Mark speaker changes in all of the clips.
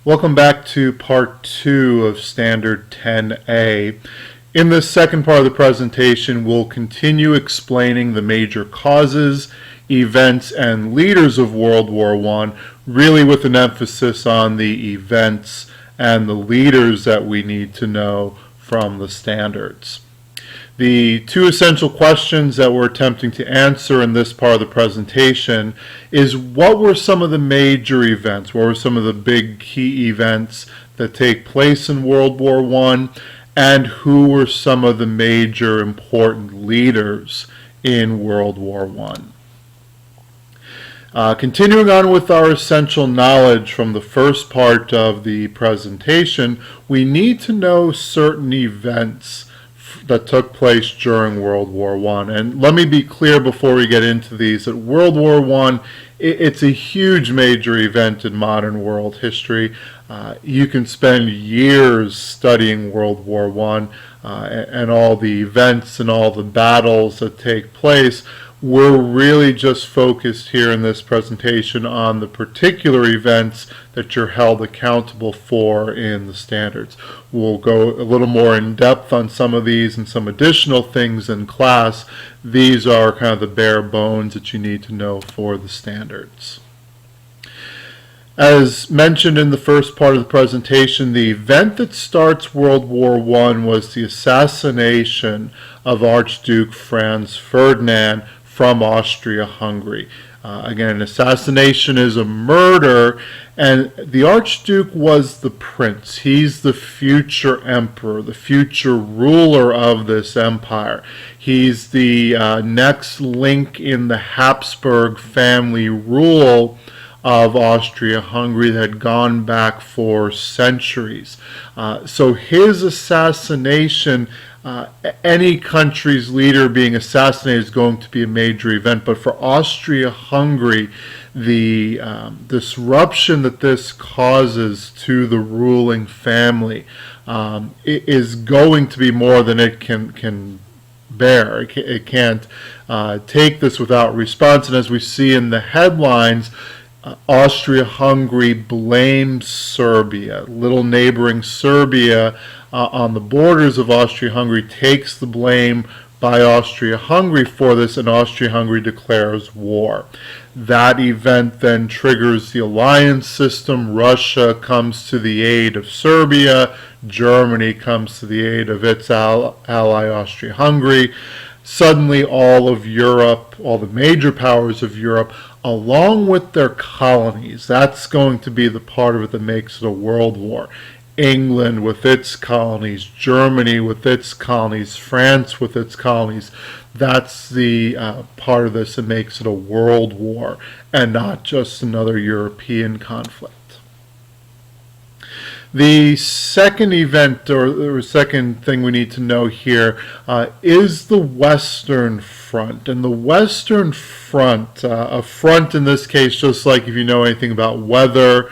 Speaker 1: Welcome back to part 2 of Standard 10A. In this second part of the presentation, we'll continue explaining the major causes, events, and leaders of World War I, really with an emphasis on the events and the leaders that we need to know from the standards. The two essential questions that we're attempting to answer in this part of the presentation is what were some of the major events, what were some of the big key events that take place in World War I, and who were some of the major important leaders in World War I. Continuing on with our essential knowledge from the first part of the presentation, we need to know certain events that took place during World War I. And let me be clear before we get into these that World War I, it's a huge major event in modern world history. You can spend years studying World War I and all the events and all the battles that take place. We're really just focused here in this presentation on the particular events that you're held accountable for in the standards. We'll go a little more in depth on some of these and some additional things in class. These are kind of the bare bones that you need to know for the standards. As mentioned in the first part of the presentation, the event that starts World War I was the assassination of Archduke Franz Ferdinand from Austria-Hungary. Again, assassination is a murder, and the Archduke was the prince. He's the future emperor, the future ruler of this empire. He's the next link in the Habsburg family rule of Austria-Hungary that had gone back for centuries. So his assassination, any country's leader being assassinated is going to be a major event, but for Austria-Hungary, the disruption that this causes to the ruling family is going to be more than it can bear. It can't take this without response, and as we see in the headlines, Austria-Hungary blames Serbia. Little neighboring Serbia on the borders of Austria-Hungary takes the blame by Austria-Hungary for this, and Austria-Hungary declares war. That event then triggers the alliance system. Russia comes to the aid of Serbia. Germany comes to the aid of its ally Austria-Hungary. Suddenly all of Europe, all the major powers of Europe, along with their colonies, that's going to be the part of it that makes it a world war. England with its colonies, Germany with its colonies, France with its colonies, that's the part of this that makes it a world war and not just another European conflict. The second event, or second thing we need to know here, is the Western Front. And the Western Front, a front in this case, just like if you know anything about weather,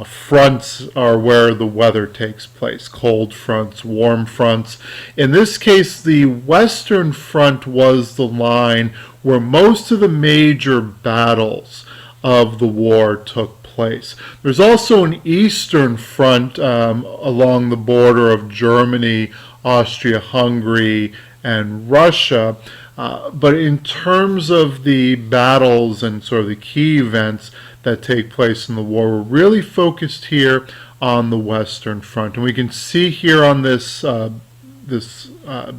Speaker 1: fronts are where the weather takes place. Cold fronts, warm fronts. In this case, the Western Front was the line where most of the major battles of the war took place. There's also an Eastern Front along the border of Germany, Austria-Hungary, and Russia. But in terms of the battles and sort of the key events that take place in the war, we're really focused here on the Western Front. And we can see here on this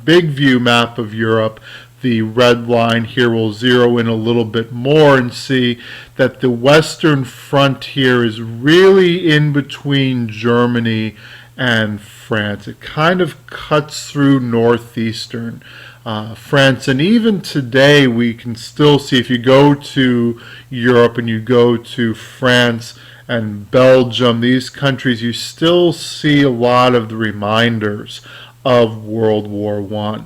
Speaker 1: big view map of Europe, the red line here will zero in a little bit more and see that the Western Front here is really in between Germany and France. It kind of cuts through northeastern France, and even today we can still see, if you go to Europe and you go to France and Belgium, these countries, you still see a lot of the reminders of World War I.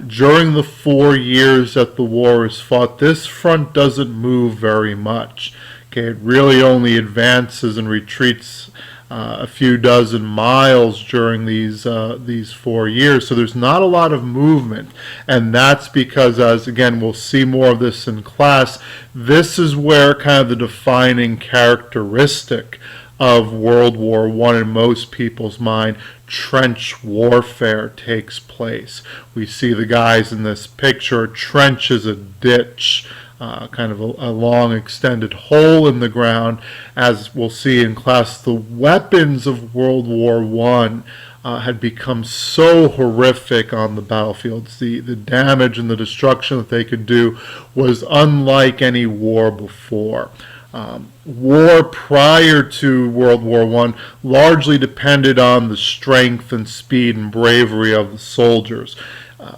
Speaker 1: During the 4 years that the war is fought, this front doesn't move very much. Okay, it really only advances and retreats a few dozen miles during these 4 years. So there's not a lot of movement, and that's because, as again we'll see more of this in class, this is where kind of the defining characteristic of World War I in most people's mind, trench warfare takes place. We see the guys in this picture. A trench is a ditch, kind of a long extended hole in the ground. As we'll see in class, the weapons of World War I had become so horrific on the battlefields. The damage and the destruction that they could do was unlike any war before. War prior to World War I largely depended on the strength and speed and bravery of the soldiers.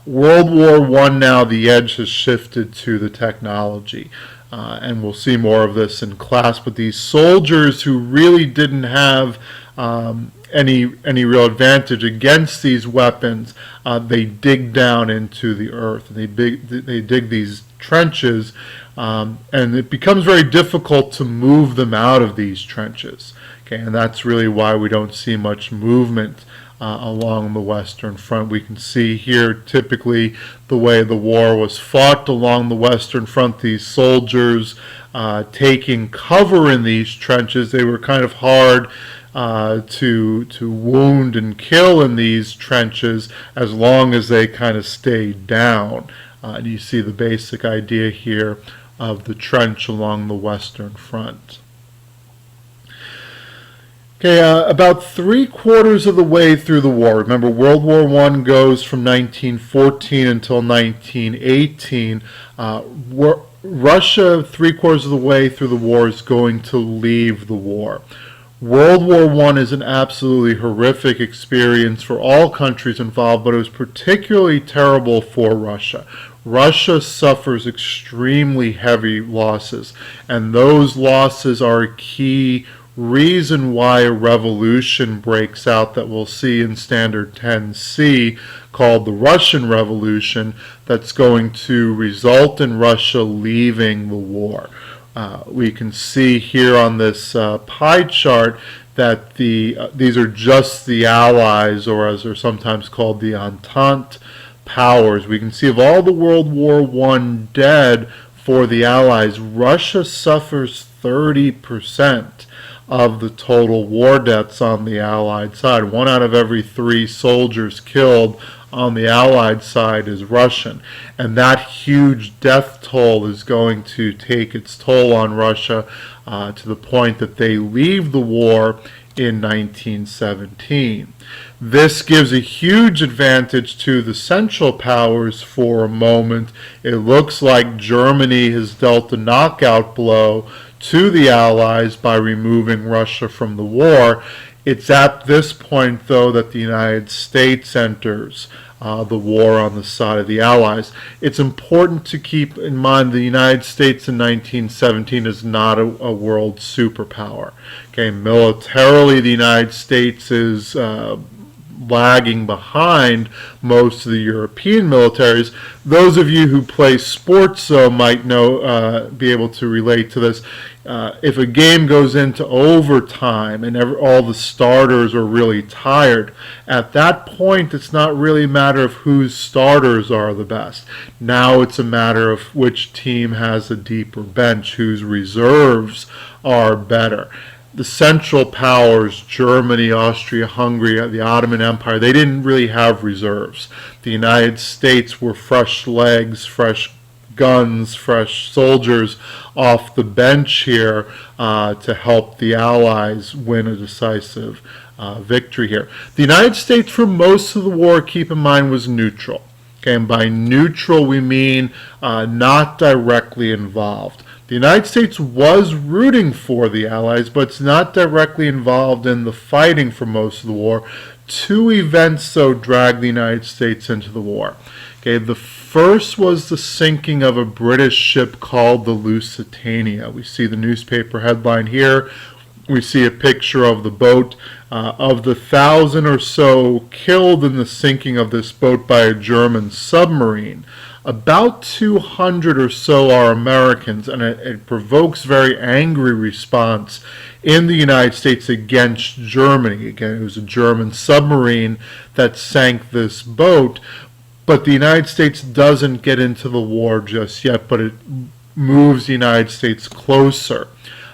Speaker 1: World War I now, the edge has shifted to the technology. And we'll see more of this in class, but these soldiers who really didn't have any real advantage against these weapons, they dig down into the earth. They dig these trenches, and it becomes very difficult to move them out of these trenches. Okay, and that's really why we don't see much movement along the Western Front. We can see here typically the way the war was fought along the Western Front. These soldiers taking cover in these trenches, they were kind of hard to wound and kill in these trenches as long as they kind of stayed down. And you see the basic idea here of the trench along the Western Front. Okay, about 3/4 of the way through the war. Remember, World War I goes from 1914 until 1918. Russia, 3/4 of the way through the war, is going to leave the war. World War I is an absolutely horrific experience for all countries involved, but it was particularly terrible for Russia. Russia suffers extremely heavy losses, and those losses are a key reason why a revolution breaks out that we'll see in Standard 10C called the Russian Revolution, that's going to result in Russia leaving the war. We can see here on this pie chart that these are just the Allies, or as they're sometimes called, the Entente powers. We can see of all the World War I dead for the Allies, Russia suffers 30% of the total war deaths on the Allied side. 1 out of every 3 soldiers killed on the Allied side is Russian. And that huge death toll is going to take its toll on Russia to the point that they leave the war in 1917. This gives a huge advantage to the Central Powers for a moment. It looks like Germany has dealt a knockout blow to the Allies by removing Russia from the war. It's at this point, though, that the United States enters the war on the side of the Allies. It's important to keep in mind the United States in 1917 is not a world superpower. Okay, militarily, the United States is lagging behind most of the European militaries. Those of you who play sports, though, might know, be able to relate to this. If a game goes into overtime and all the starters are really tired, at that point it's not really a matter of whose starters are the best. Now it's a matter of which team has a deeper bench, whose reserves are better. The Central Powers, Germany, Austria, Hungary, the Ottoman Empire, they didn't really have reserves. The United States were fresh legs, fresh guns, fresh soldiers off the bench here to help the Allies win a decisive victory here. The United States, for most of the war, keep in mind, was neutral. Okay, and by neutral we mean not directly involved. The United States was rooting for the Allies, but it's not directly involved in the fighting for most of the war. 2 events, though, dragged the United States into the war. Okay, the first was the sinking of a British ship called the Lusitania. We see the newspaper headline here. We see a picture of the boat. Of the 1,000 or so killed in the sinking of this boat by a German submarine, about 200 or so are Americans, and it provokes very angry response in the United States against Germany. Again, it was a German submarine that sank this boat, but the United States doesn't get into the war just yet, but it moves the United States closer.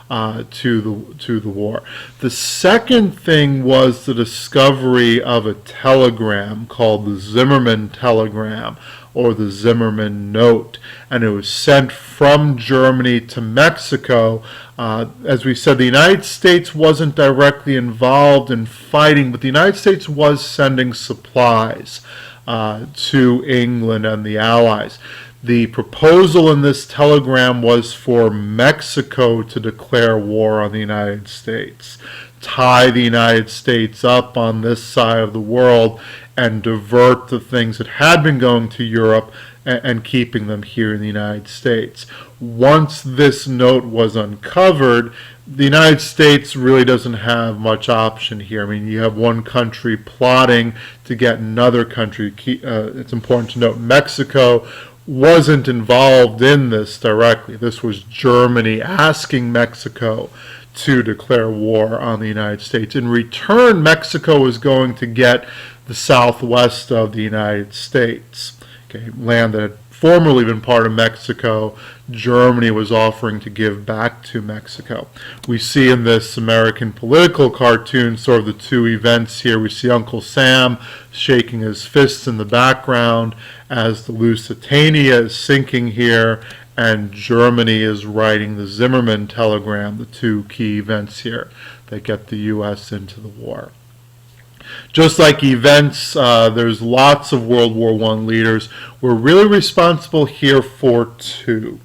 Speaker 1: to the war. The second thing was the discovery of a telegram called the Zimmermann telegram, or the Zimmermann note, and it was sent from Germany to Mexico. As we said, the United States wasn't directly involved in fighting, but the United States was sending supplies to England and the Allies. The proposal in this telegram was for Mexico to declare war on the United States, tie the United States up on this side of the world, and divert the things that had been going to Europe and keeping them here in the United States. Once this note was uncovered, the United States really doesn't have much option here. I mean, you have one country plotting to get another country. It's important to note Mexico wasn't involved in this directly. This was Germany asking Mexico to declare war on the United States. In return, Mexico was going to get the southwest of the United States, okay, land that had formerly been part of Mexico. Germany was offering to give back to Mexico. We see in this American political cartoon sort of the two events here. We see Uncle Sam shaking his fists in the background as the Lusitania is sinking here, and Germany is writing the Zimmermann telegram, the two key events here that get the U.S. into the war. Just like events, there's lots of World War I leaders. We're really responsible here for two.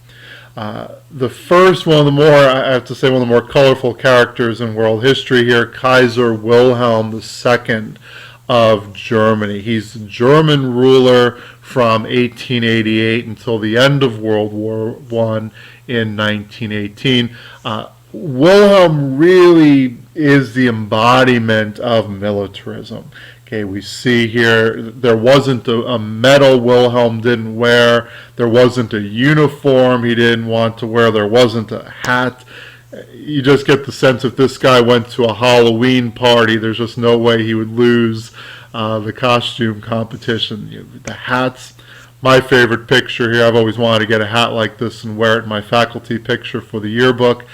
Speaker 1: The first, one of the more colorful characters in world history here, Kaiser Wilhelm II of Germany. He's the German ruler from 1888 until the end of World War I in 1918. Wilhelm really is the embodiment of militarism. Okay, we see here there wasn't a medal Wilhelm didn't wear, there wasn't a uniform he didn't want to wear, there wasn't a hat. You just get the sense if this guy went to a Halloween party, there's just no way he would lose the costume competition. The hats, my favorite picture here, I've always wanted to get a hat like this and wear it in my faculty picture for the yearbook.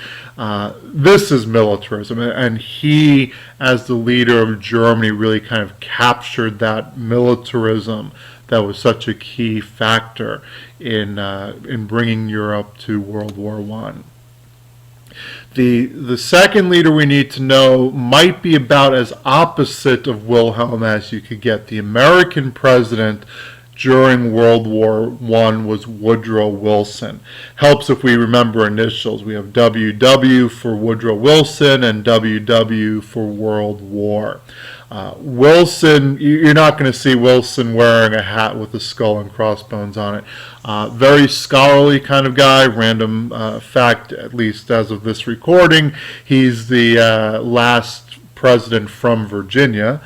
Speaker 1: This is militarism, and he, as the leader of Germany, really kind of captured that militarism that was such a key factor in bringing Europe to World War I. The second leader we need to know might be about as opposite of Wilhelm as you could get. The American president during World War I was Woodrow Wilson. Helps if we remember initials. We have WW for Woodrow Wilson and WW for World War. Wilson, you're not going to see Wilson wearing a hat with a skull and crossbones on it. Very scholarly kind of guy. Random fact, at least as of this recording, he's the last president from Virginia.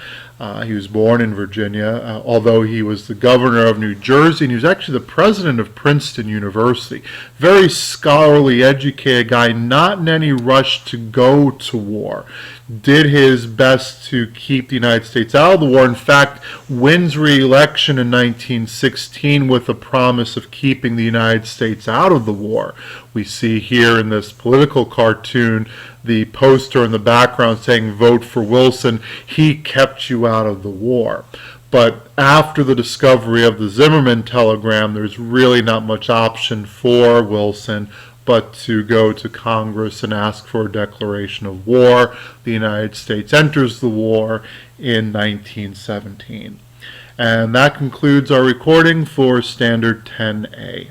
Speaker 1: He was born in Virginia, although he was the governor of New Jersey, and he was actually the president of Princeton University. Very scholarly, educated guy, not in any rush to go to war. Did his best to keep the United States out of the war. In fact, wins re-election in 1916 with a promise of keeping the United States out of the war. We see here in this political cartoon the poster in the background saying, "Vote for Wilson. He kept you out of the war." But after the discovery of the Zimmermann telegram, there's really not much option for Wilson but to go to Congress and ask for a declaration of war. The United States enters the war in 1917. And that concludes our recording for Standard 10A.